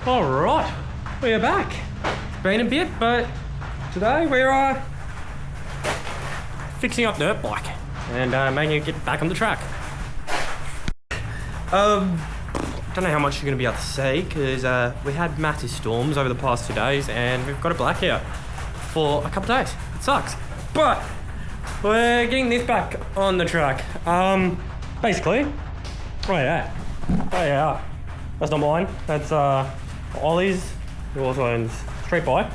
Alright, we are back. It's been a bit, but today we're fixing up dirt bike and making it get back on the track. Don't know how much you're going to be able to see because we had massive storms over the past 2 days and we've got a blackout for a couple of days. It sucks, but we're getting this back on the track. Basically, right yeah, that's not mine. That's Ollie's, who also owns street bike,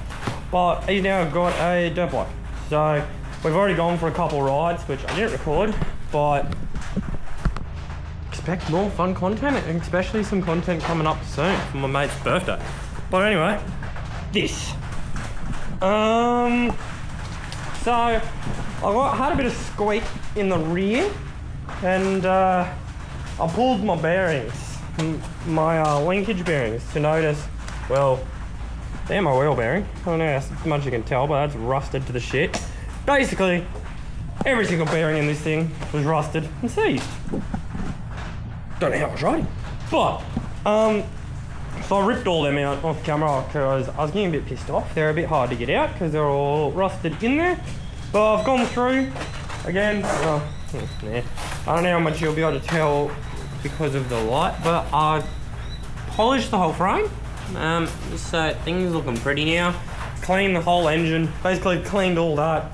but he's now got a dirt bike. So we've already gone for a couple rides, which I didn't record, but expect more fun content, and especially some content coming up soon for my mate's birthday. But anyway, this. So I had a bit of squeak in the rear, and I pulled my bearings, my linkage bearings, to notice, well, they're my wheel bearing. I don't know how much you can tell, but that's rusted to the shit. Basically, every single bearing in this thing was rusted and seized. Don't know how I was riding, but so I ripped all them out off camera because I was getting a bit pissed off. They're a bit hard to get out because they're all rusted in there. But I've gone through again. I don't know how much you'll be able to tell because of the light, but I polished the whole frame. So things looking pretty now. Cleaned the whole engine. Basically cleaned all that.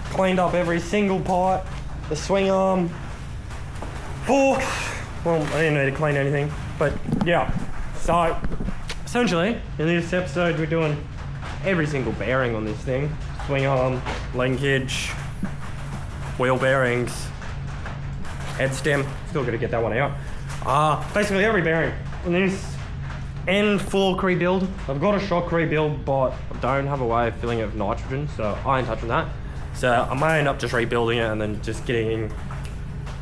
Cleaned up every single part. The swing arm, forks. Well, I didn't need to clean anything, but yeah. So essentially, in this episode, we're doing every single bearing on this thing. Swing arm, linkage, wheel bearings, head stem. Still gotta get that one out. Basically every bearing on this, and fork rebuild. I've got a shock rebuild, but I don't have a way of filling it with nitrogen, so I ain't touching that. So I may end up just rebuilding it and then just getting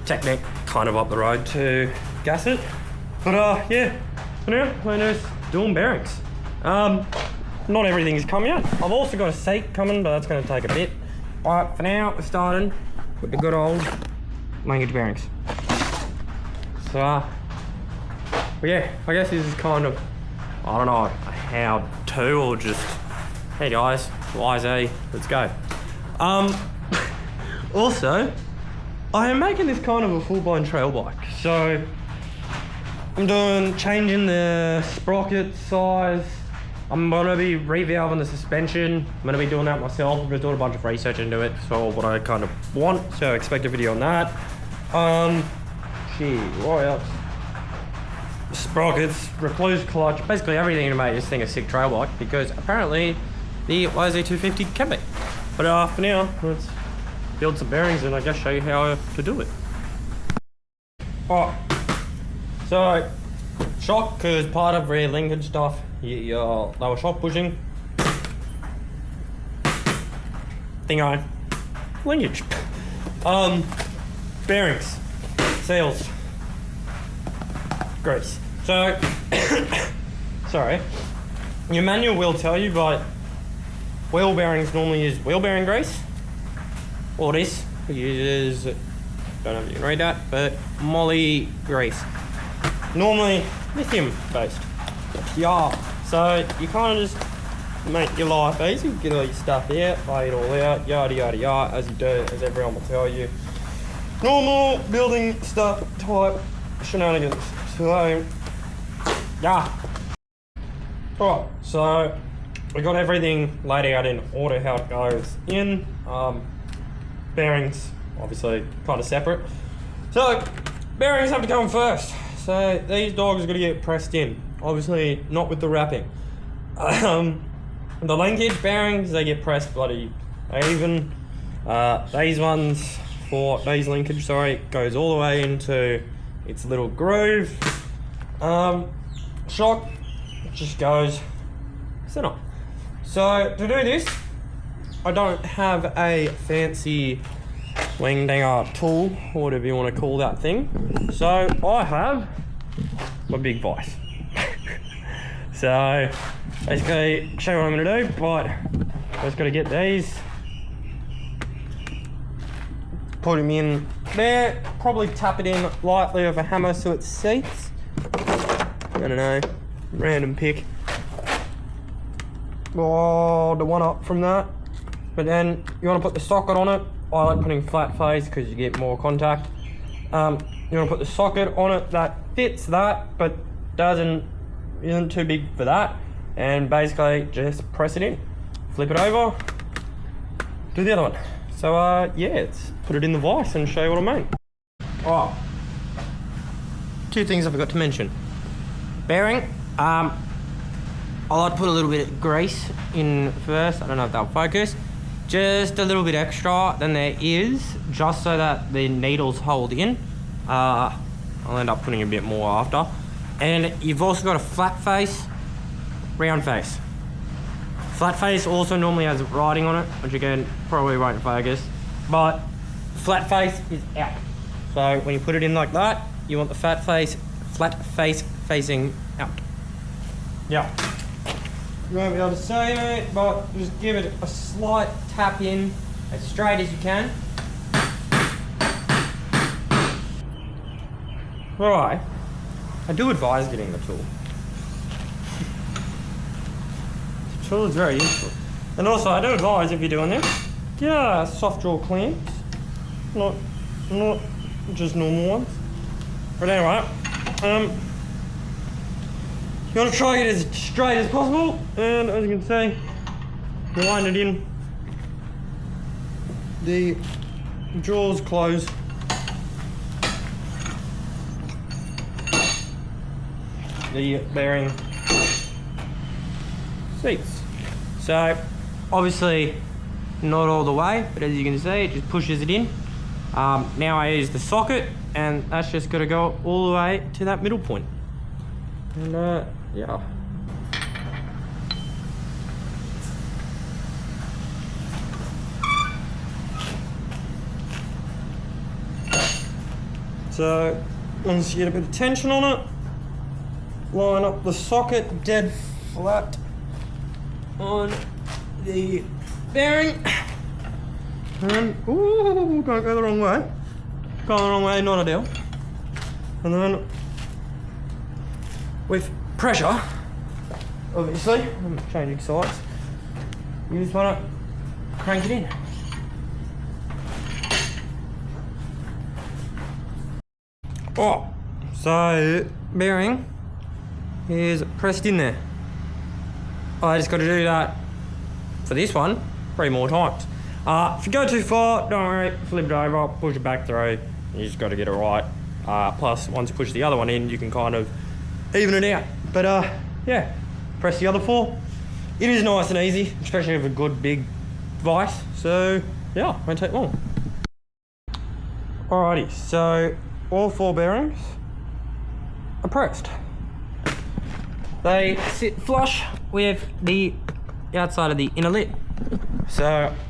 Technic kind of up the road to gas it. But yeah, for now we're just doing bearings. Not everything is come yet. I've also got a seat coming, but that's going to take a bit. But for now, we're starting with the good old linkage bearings. So yeah, I guess this is kind of, I don't know, a how-to or just, hey guys, YZ, let's go. Also, I am making this kind of a full-blown trail bike. So I'm changing the sprocket size. I'm gonna be revalving the suspension. I'm gonna be doing that myself. I'm just doing a bunch of research into it, so what I kind of want. So expect a video on that. What else? Sprockets, recluse clutch, basically everything to make this thing a sick trail bike, because apparently the YZ250 can be. But for now, let's build some bearings and I guess show you how to do it. Alright, so shock, because part of rear linkage stuff, your lower shock pushing. Thing on linkage. Bearings, seals, grease. So, sorry, your manual will tell you, but wheel bearings normally use wheel bearing grease. Or this uses, don't know if you can read that, but moly grease. Normally lithium based. Yeah, so you kind of just make your life easy, get all your stuff out, lay it all out, yada yada yada, as you do, as everyone will tell you. Normal building stuff type shenanigans. So, yeah. Alright, so we got everything laid out in order how it goes in. Bearings, obviously, kind of separate. So, bearings have to come first. So, these dogs are going to get pressed in. Obviously, not with the wrapping. The linkage bearings, they get pressed bloody even. These ones, for these linkage, goes all the way into its little groove. Shock just goes center. So, to do this, I don't have a fancy wing dinger tool, or whatever you want to call that thing. So I have my big vise. So basically, show you what I'm going to do, but just got to get these, put them in there, probably tap it in lightly with a hammer so it seats. I don't know, random pick. or the one up from that. But then you want to put the socket on it. I like putting flat face because you get more contact. You want to put the socket on it that fits that, but isn't too big for that. And basically just press it in, flip it over, do the other one. So yeah, let's put it in the vise and show you what I mean. Oh, two things I forgot to mention. Bearing, I like to put a little bit of grease in first. I don't know if that'll focus. Just a little bit extra than there is, just so that the needles hold in. I'll end up putting a bit more after. And you've also got a flat face, round face. Flat face also normally has writing on it, which again, probably won't focus. But flat face is out. So when you put it in like that, you want the flat face facing out. Yeah. You won't be able to see it, but just give it a slight tap in as straight as you can. Alright, I do advise getting the tool. The tool is very useful. And also I do advise, if you're doing this, get soft jaw clamps, not just normal ones. But anyway, you want to try to get it as straight as possible, and as you can see, you line it in, the jaws close, the bearing seats. So obviously not all the way, but as you can see, it just pushes it in. Now I use the socket, and that's just got to go all the way to that middle point. And yeah. So once you get a bit of tension on it, line up the socket dead flat on the bearing. And ooh, don't go the wrong way. Go the wrong way, not ideal. And then with pressure, obviously, I'm changing sides, you just want to crank it in. Oh, so bearing is pressed in there. I just got to do that for this one 3 more times. If you go too far, don't worry, flip it over, push it back through. You just got to get it right. Plus, once you push the other one in, you can kind of even it out. But yeah, press the other 4. It is nice and easy, especially with a good big vise. So yeah, won't take long. Alrighty, so all 4 bearings are pressed. They sit flush with the outside of the inner lid. So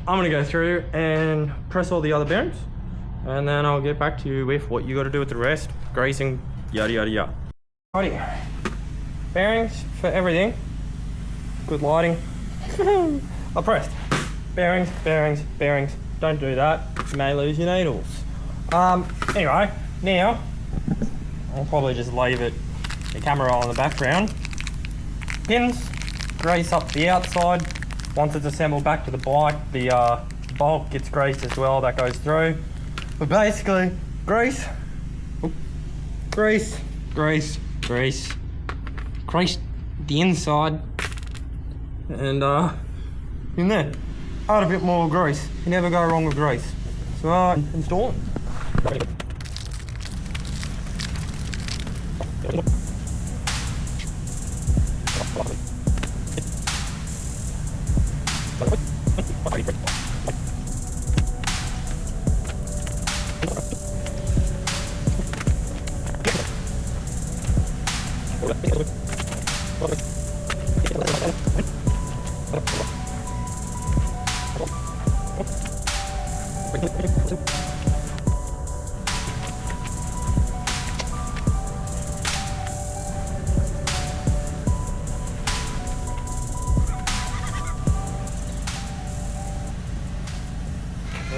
I'm gonna go through and press all the other bearings, and then I'll get back to you with what you got to do with the rest, greasing, yada yada yada. Alrighty, bearings for everything. Good lighting. I pressed. Bearings, bearings, bearings. Don't do that. You may lose your needles. Anyway, now I'll probably just leave the camera on the background. Pins, grease up the outside. Once it's assembled back to the bike, the bolt gets greased as well, that goes through. But basically, grease, grease, grease, grease, grease the inside, and in there. Add a bit more grease. You never go wrong with grease. So install it.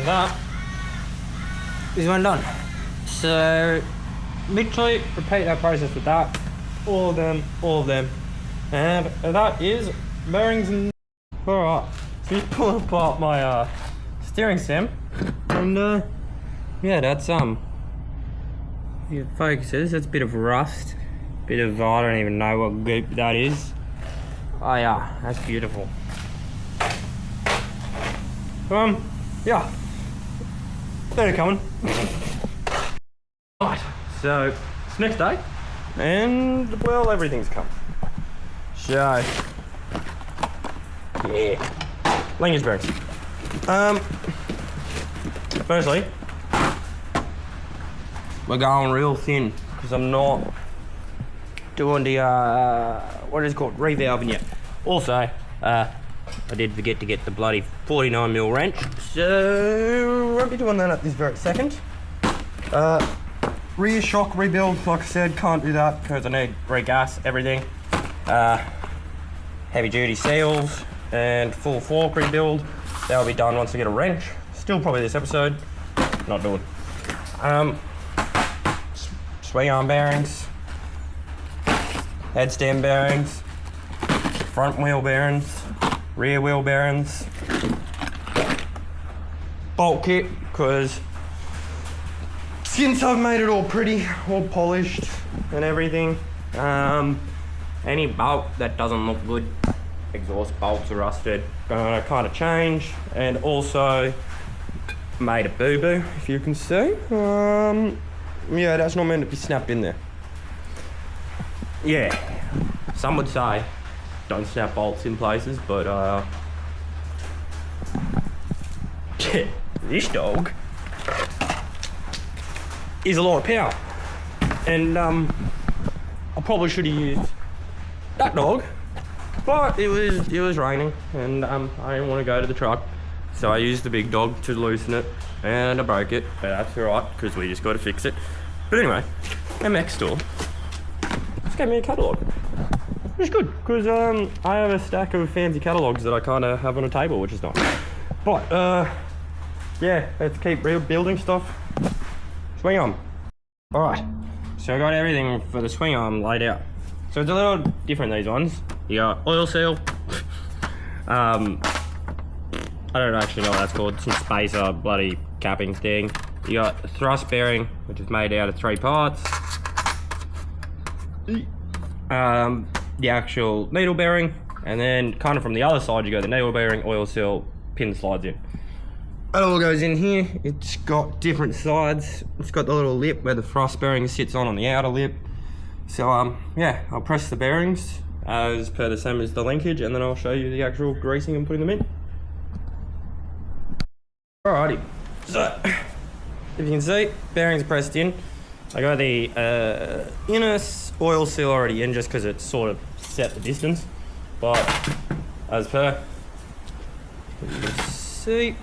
That is one done. So literally repeat that process with that, all of them, and that is bearings and Alright, so just pulling apart my steering stem, and yeah, that's it focuses. That's a bit of rust, bit of, I don't even know what goop that is. Oh yeah, that's beautiful. Yeah, they're coming. Right, so it's next day, and well, everything's come. So yeah, linkage bearings. Firstly, we're going real thin because I'm not doing the what is it called, revalving yet. Also, I did forget to get the bloody 49mm wrench, so won't be doing that at this very second. Rear shock rebuild, like I said, can't do that because I need regas everything. Heavy duty seals and full fork rebuild. That'll be done once I get a wrench. Still probably this episode. Not doing. Swing arm bearings, headstand bearings, front wheel bearings, rear wheel bearings, bolt kit, because since I've made it all pretty, all polished and everything, any bolt that doesn't look good, exhaust bolts are rusted, gonna kind of change. And also made a boo-boo, if you can see. Yeah, that's not meant to be snapped in there. Yeah, some would say don't snap bolts in places, but this dog is a lot of power, and I probably should have used that dog, but it was raining, and I didn't want to go to the truck, so I used the big dog to loosen it, and I broke it, but that's alright because we just got to fix it. But anyway, MX store just gave me a catalogue, which is good because I have a stack of fancy catalogues that I kind of have on a table, which is nice. But yeah, let's keep building stuff. Swing arm. Alright, so I got everything for the swing arm laid out. So it's a little different, these ones. You got oil seal. I don't actually know what that's called. Some spacer bloody capping thing. You got a thrust bearing, which is made out of 3 parts. The actual needle bearing, and then kind of from the other side you got the needle bearing, oil seal, pin slides in. It all goes in here. It's got different sides. It's got the little lip where the thrust bearing sits on the outer lip. So yeah, I'll press the bearings as per the same as the linkage, and then I'll show you the actual greasing and putting them in. Alrighty, so if you can see, bearings are pressed in. I got the inner oil seal already in just because it's sort of set the distance, but as per, you can see,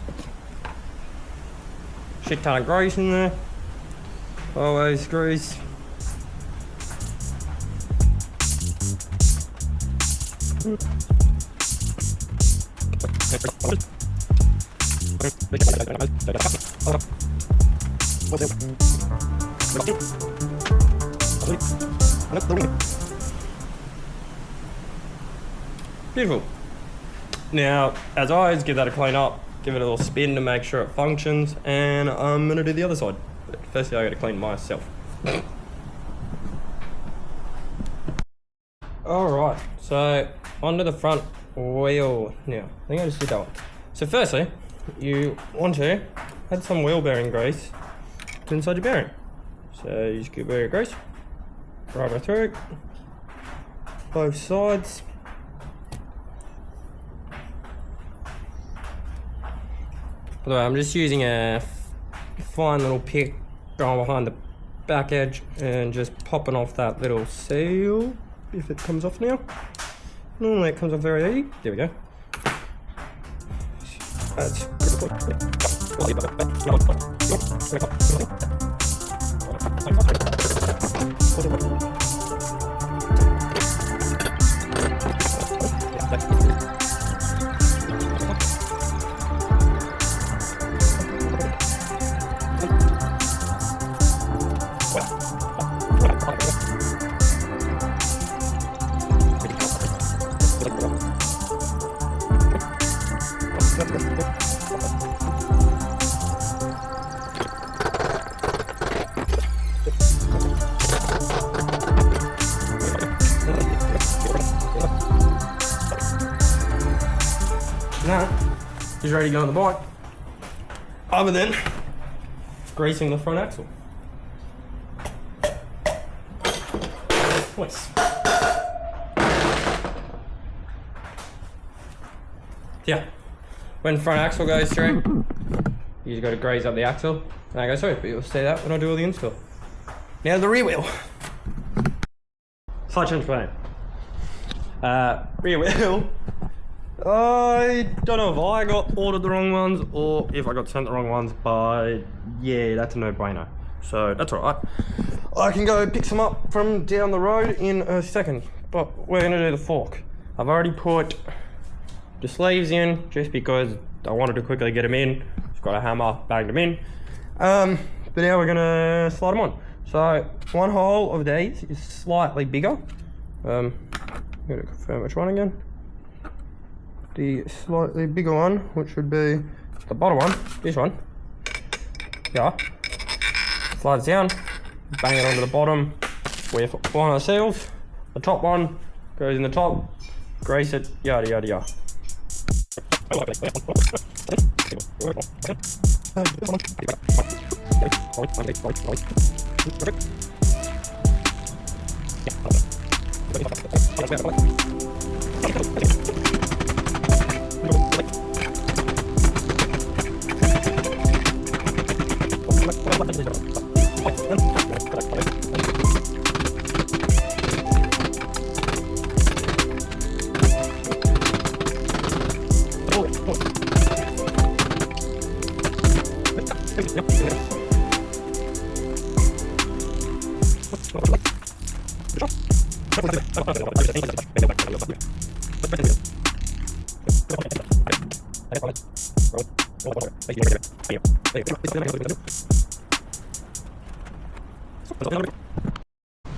shit ton of grease in there, always grease. Beautiful. Now, as always, give that a clean up, give it a little spin to make sure it functions, and I'm gonna do the other side. But firstly, I gotta clean myself. Alright, so onto the front wheel now. I think I just did that one. So firstly, you want to add some wheel bearing grease to inside your bearing. So you just give it a grease, rub it through both sides. By the way, I'm just using a fine little pick going behind the back edge and just popping off that little seal, if it comes off now. Normally it comes off very easy. There we go. That's Now, he's ready to go on the bike. Other than greasing the front axle. Nice. Yeah, when front axle goes through, you just got to grease up the axle, and I go through, but you'll see that when I do all the install. Now the rear wheel. Slight change plan. Rear wheel. I don't know if I got ordered the wrong ones or if I got sent the wrong ones, but yeah, that's a no-brainer. So that's all right. I can go pick some up from down the road in a second, but we're gonna do the fork. I've already put the sleeves in just because I wanted to quickly get them in. Just got a hammer, banged them in. But now we're gonna slide them on. So one hole of these is slightly bigger. I'm gonna confirm which one again. The slightly bigger one, which would be the bottom one, this one. Yeah. Slides down, bang it onto the bottom with one of the seals. The top one goes in the top, grease it, yada yada yada.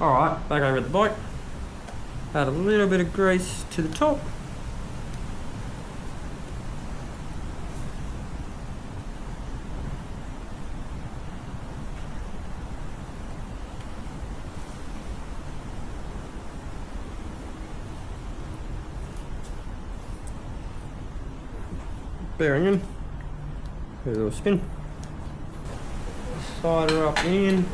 Alright, back over at the bike. Add a little bit of grease to the top. Bearing in. Give it a little spin. Slide her up in.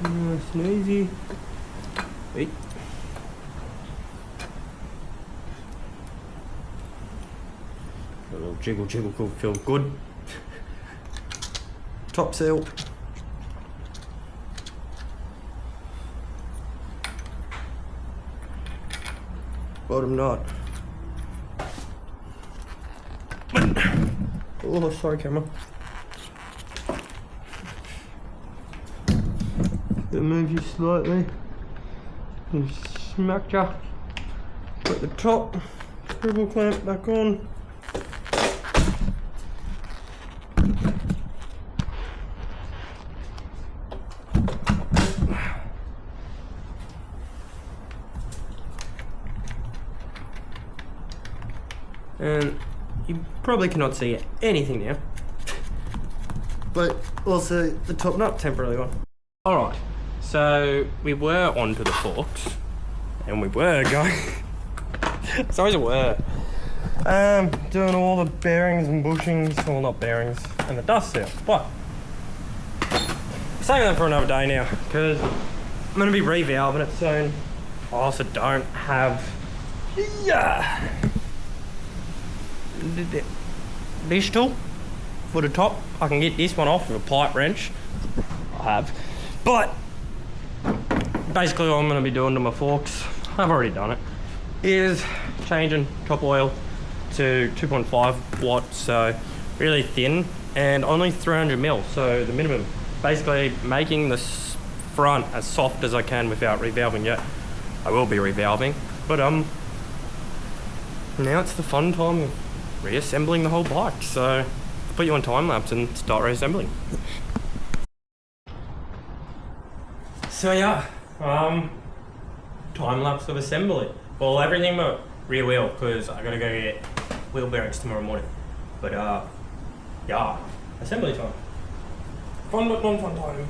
Nice and easy. Wait. A little jiggle jiggle feel good. Top seal. Bottom knot. Oh, sorry, camera. It'll move you slightly. And smack ya. Put the top swivel clamp back on. And you probably cannot see anything now, but also the top nut temporarily on. Alright, so we were onto the forks, and we were going, sorry we were, doing all the bearings and bushings, well not bearings, and the dust seal, but saving that for another day now, because I'm going to be revalving it soon. I also don't have, this tool for the top. I can get this one off with a pipe wrench. I have, but basically what I'm going to be doing to my forks, I've already done it, is changing top oil to 2.5 watts, so really thin and only 300 mil, so the minimum. Basically making the front as soft as I can without revalving yet. I will be revalving, but now it's the fun time of reassembling the whole bike, so I'll put you on time lapse and start reassembling. So yeah, time lapse of assembly. Well, everything but rear wheel, because I gotta go get wheel bearings tomorrow morning. But yeah, assembly time. Fun but non-fun time.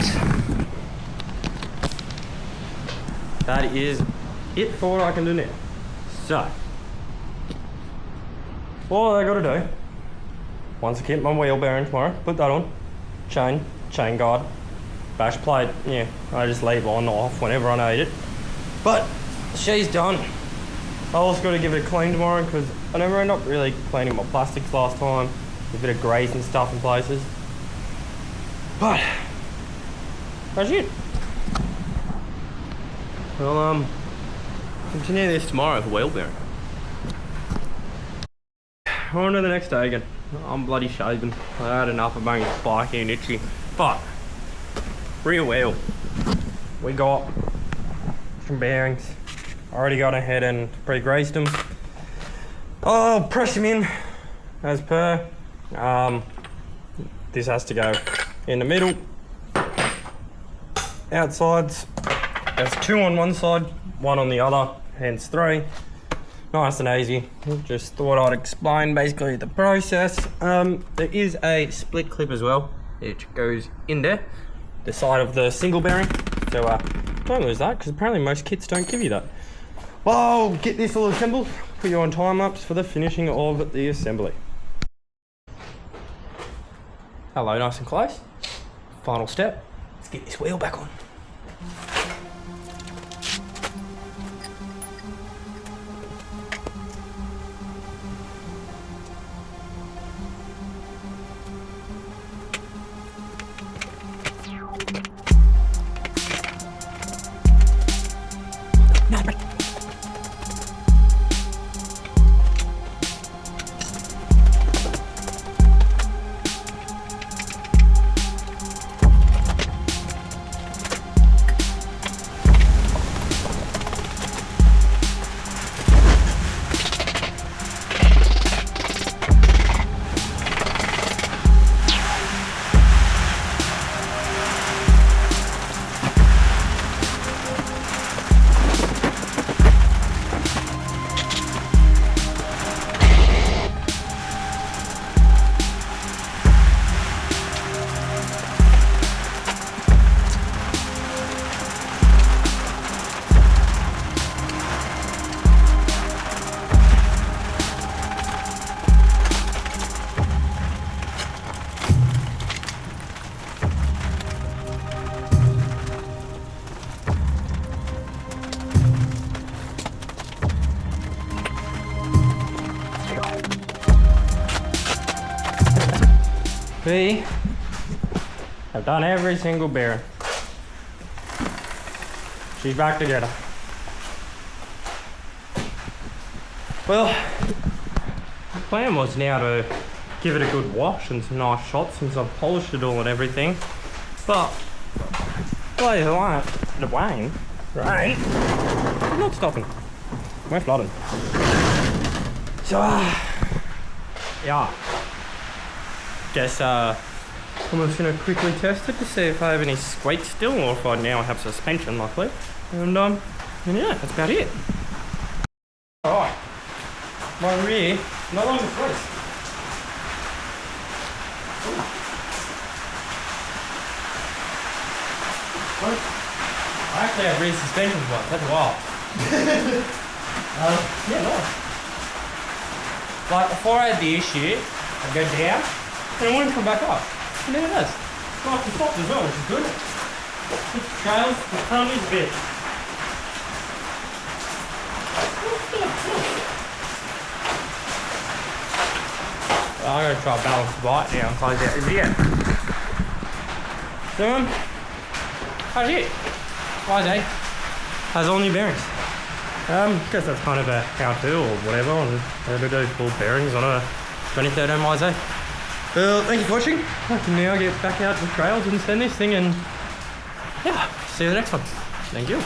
Right. That is it for what I can do now. So, all I gotta do, once I get my wheel bearing tomorrow, put that on, chain guard, bash plate, yeah, I just leave on off whenever I need it. But she's done. I also got to give it a clean tomorrow because I never end up really cleaning my plastics last time. A bit of grease and stuff in places. But that's it. We'll continue this tomorrow for wheel bearing. On to the next day again. I'm bloody shaven. I had enough of being spiky and itchy. But rear wheel, we got some bearings. I already got ahead and pre-greased them. I'll press them in as per. This has to go in the middle. Outsides, there's 2 on one side, 1 on the other, hence 3. Nice and easy. Just thought I'd explain basically the process. There is a split clip as well, which goes in there, the side of the single bearing. So don't lose that, because apparently most kits don't give you that. Well, I'll get this all assembled, put you on time lapse for the finishing of the assembly. Hello, nice and close. Final step, let's get this wheel back on. See, I've done every single bearing. She's back together. Well, the plan was now to give it a good wash and some nice shots since I've polished it all and everything. But, boy, the rain, it's not stopping. We're flooding. So, yeah. Guess I'm just gonna quickly test it to see if I have any squeak still or if I now have suspension luckily. And yeah, that's about it. Alright. My rear no longer freeze. I actually had rear suspensions once, that's wild. Yeah, nice. Like before I had the issue, I'd go down and it wouldn't come back up. And then it does. Nice and soft as well, which is good. Trails, the front is a bit. I'm going to try to balance the bike now and close out the video. So, that's it. YZ has all new bearings. Guess that's kind of a how-to or whatever on how to do full bearings on a 2013 YZ. Well, thank you for watching. I can now get back out to the trails and send this thing and yeah, see you in the next one. Thank you.